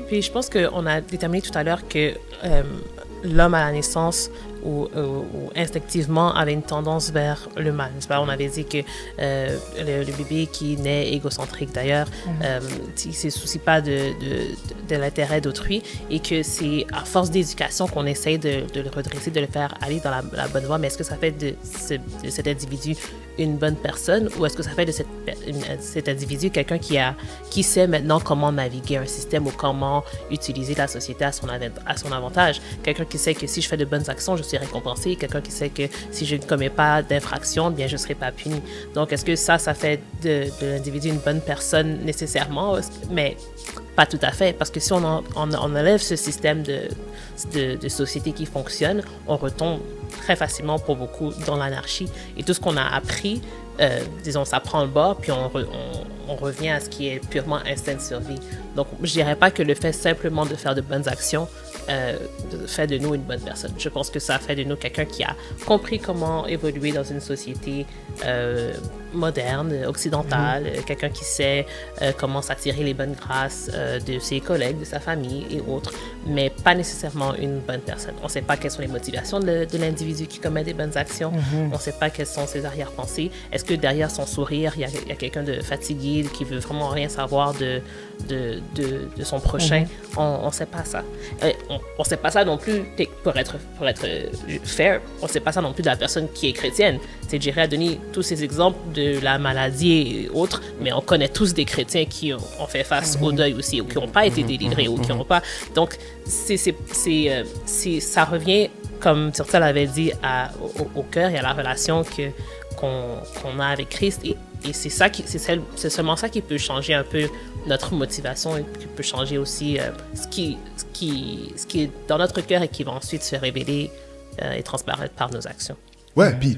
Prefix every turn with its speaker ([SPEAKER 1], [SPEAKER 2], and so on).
[SPEAKER 1] Puis je pense qu'on a déterminé tout à l'heure que l'homme à la naissance ou instinctivement avait une tendance vers le mal. On avait dit que le bébé qui naît égocentrique d'ailleurs, il ne se soucie pas de l'intérêt d'autrui et que c'est à force d'éducation qu'on essaye de le redresser, de le faire aller dans la bonne voie. Mais est-ce que ça fait de cet individu une bonne personne ou est-ce que ça fait de cet individu quelqu'un qui sait maintenant comment naviguer un système ou comment utiliser la société à son avantage? Quelqu'un qui sait que si je fais de bonnes actions, je suis récompensé. Quelqu'un qui sait que si je ne commets pas d'infraction, bien, je ne serai pas puni. Donc, est-ce que ça fait de l'individu une bonne personne nécessairement? Mais pas tout à fait, parce que si on enlève ce système de société qui fonctionne, on retombe très facilement pour beaucoup dans l'anarchie. Et tout ce qu'on a appris, disons, ça prend le bord, puis on revient à ce qui est purement instinct de survie. Donc, je dirais pas que le fait simplement de faire de bonnes actions fait de nous une bonne personne. Je pense que ça fait de nous quelqu'un qui a compris comment évoluer dans une société moderne, occidentale, quelqu'un qui sait comment s'attirer les bonnes grâces de ses collègues, de sa famille et autres, mais pas nécessairement une bonne personne. On ne sait pas quelles sont les motivations de l'individu qui commet des bonnes actions. On ne sait pas quelles sont ses arrière-pensées. Est-ce que derrière son sourire, il y a quelqu'un de fatigué qui veut vraiment rien savoir de son prochain? On ne sait pas ça. On ne sait pas ça non plus, pour être fair, on ne sait pas ça non plus de la personne qui est chrétienne. Jerry a donné tous ces exemples de la maladie et autres, mais on connaît tous des chrétiens qui ont fait face au deuil aussi, ou qui n'ont pas été délivrés, ou qui n'ont pas... Donc, ça revient, comme Turtel avait dit, au cœur et à la relation qu'on a avec Christ. Et c'est seulement ça qui peut changer un peu notre motivation et qui peut changer aussi ce qui est dans notre cœur et qui va ensuite se révéler et transparaître par nos actions.
[SPEAKER 2] Ouais, puis